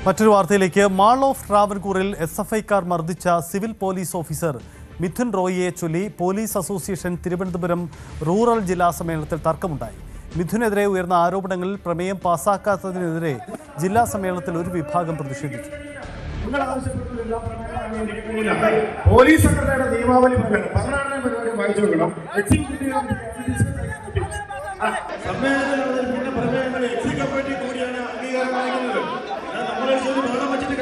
മറ്റൊരു വാർത്തയിലേക്ക്. Mall of ട്രാവൻകൂറിൽ SFIക്കാർ മർദ്ദിച്ച സിവിൽ പോലീസ് ഓഫീസർ മിഥുൻ റോയിയെ ചൊല്ലി പോലീസ് അസോസിയേഷൻ തിരുവനന്തപുരം റൂറൽ ജില്ലാ സമ്മേളനത്തിൽ തർക്കമുണ്ടായി. മിഥുനെതിരെ ഉയർന്ന ആരോപണങ്ങളിൽ പ്രമേയം പാസാക്കാത്തതിനെതിരെ ജില്ലാ സമ്മേളനത്തിൽ ഒരു വിഭാഗം പ്രതിഷേധിച്ചു. പോലീസ് സംഘടനയുടെ നിയമാവലി പ്രകാരം 16 പരിപാടി വായിച്ചു കൊടുക്കണം.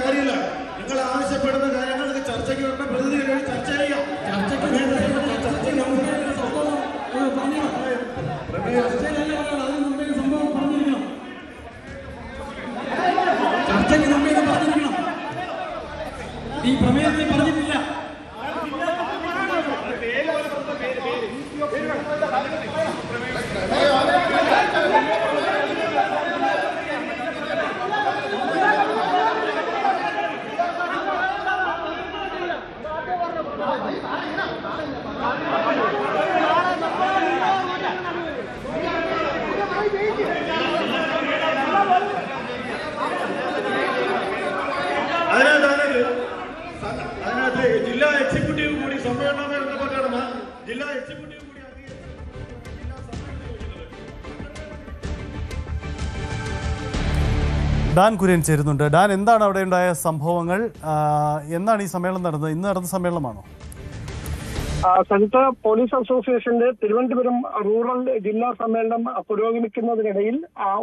കാര്യമില്ല. നിങ്ങൾ ആവശ്യപ്പെടുന്ന കാര്യങ്ങൾക്ക് ചർച്ചയ്ക്ക് വേണ്ട പ്രതിനിധികൾ ചർച്ച ചെയ്യാം. ഈ പ്രമേയത്തെ പറഞ്ഞിട്ടില്ല. അതിനകത്ത് ജില്ലാ എക്സിക്യൂട്ടീവ് കൂടി സമ്മേളനം ബന്ധപ്പെട്ടാണ് ജില്ലാ എക്സിക്യൂട്ടീവ് കൂടി ഡാൻ കുര്യൻ ചേരുന്നുണ്ട്. ഡാൻ, എന്താണ് അവിടെ ഉണ്ടായ സംഭവങ്ങൾ? എന്നാണ് ഈ സമ്മേളനം നടന്നത്? ഇന്ന് നടന്ന സമ്മേളനമാണോ? സംയുക്ത പോലീസ് അസോസിയേഷന്റെ തിരുവനന്തപുരം റൂറൽ ജില്ലാ സമ്മേളനം പുരോഗമിക്കുന്നതിനിടയിൽ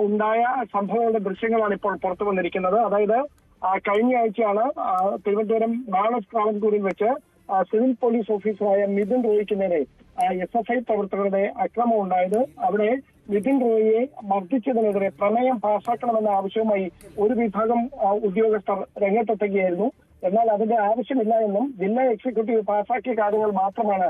ഉണ്ടായ സംഭവങ്ങളുടെ ദൃശ്യങ്ങളാണ് ഇപ്പോൾ പുറത്തു വന്നിരിക്കുന്നത്. അതായത് കഴിഞ്ഞ ആഴ്ചയാണ് തിരുവനന്തപുരം മാൾ ഓഫ് ട്രാവൻകൂറിൽ വെച്ച് സിവിൽ പോലീസ് ഓഫീസറായ മിഥുൻ റോയിക്ക് നേരെ SFI പ്രവർത്തകരുടെ അക്രമം ഉണ്ടായത്. അവിടെ മിഥുൻ റോയിയെ മർദ്ദിച്ചതിനെതിരെ പ്രമേയം പാസാക്കണമെന്ന ആവശ്യവുമായി ഒരു വിഭാഗം ഉദ്യോഗസ്ഥർ രംഗത്തെത്തുകയായിരുന്നു. എന്നാൽ അതിന്റെ ആവശ്യമില്ല എന്നും ജില്ലാ എക്സിക്യൂട്ടീവ് പാസാക്കിയ കാര്യങ്ങൾ മാത്രമാണ്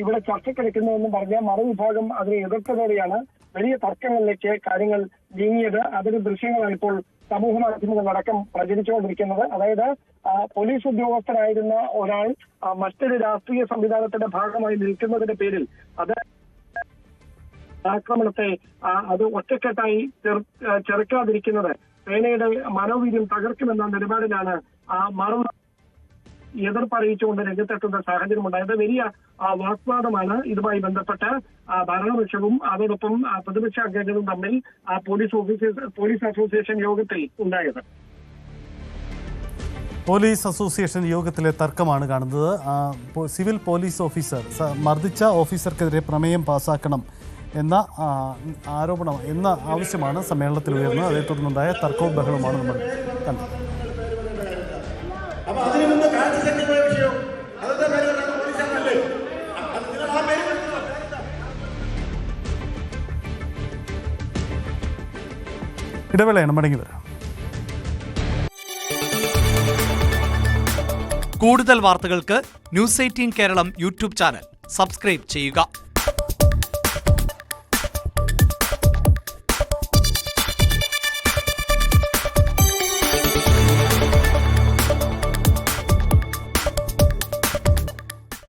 ഇവിടെ ചർച്ചയ്ക്കെടുക്കുന്നതെന്നും പറഞ്ഞ മറുവിഭാഗം അതിനെ എതിർത്തതോടെയാണ് വലിയ തർക്കങ്ങളിലേക്ക് കാര്യങ്ങൾ നീങ്ങിയത്. അതിന്റെ ദൃശ്യങ്ങളാണ് ഇപ്പോൾ സമൂഹ മാധ്യമങ്ങളിലടക്കം പ്രചരിച്ചുകൊണ്ടിരിക്കുന്നത്. അതായത് പോലീസ് ഉദ്യോഗസ്ഥനായിരുന്ന ഒരാൾ മറ്റൊരു രാഷ്ട്രീയ സംവിധാനത്തിന്റെ ഭാഗമായി നിൽക്കുന്നതിന്റെ പേരിൽ അത് ആക്രമണത്തെ അത് ഒറ്റക്കെട്ടായി ചെറുക്കാതിരിക്കുന്നത് സേനയുടെ മനോവീര്യം തകർക്കുമെന്ന നിലപാടിലാണ് എതിർപ്പറിയിച്ചുകൊണ്ട് രംഗത്തെത്തുന്ന സാഹചര്യമുണ്ടായത്. വലിയ വാഗ്വാദമാണ് ഇതുമായി ബന്ധപ്പെട്ട് ഭരണപക്ഷവും അതോടൊപ്പം പ്രതിപക്ഷ അംഗങ്ങളും തമ്മിൽ പോലീസ് അസോസിയേഷൻ യോഗത്തിൽ ഉണ്ടായത്. പോലീസ് അസോസിയേഷൻ യോഗത്തിലെ തർക്കമാണ് കാണുന്നത്. സിവിൽ പോലീസ് ഓഫീസർ മർദ്ദിച്ച ഓഫീസർക്കെതിരെ പ്രമേയം പാസാക്കണം എന്ന ആരോപണം എന്ന ആവശ്യമാണ് സമ്മേളനത്തിൽ ഉയർന്നത്. അതേ തുടർന്നുണ്ടായ തർക്കവും ബഹളവുമാണ് നമ്മൾ കണ്ടത്. ഇടവേളയാണ്, മടങ്ങി വരാം. കൂടുതൽ വാർത്തകൾക്ക് News 18 Keralam YouTube channel subscribe ചെയ്യുക.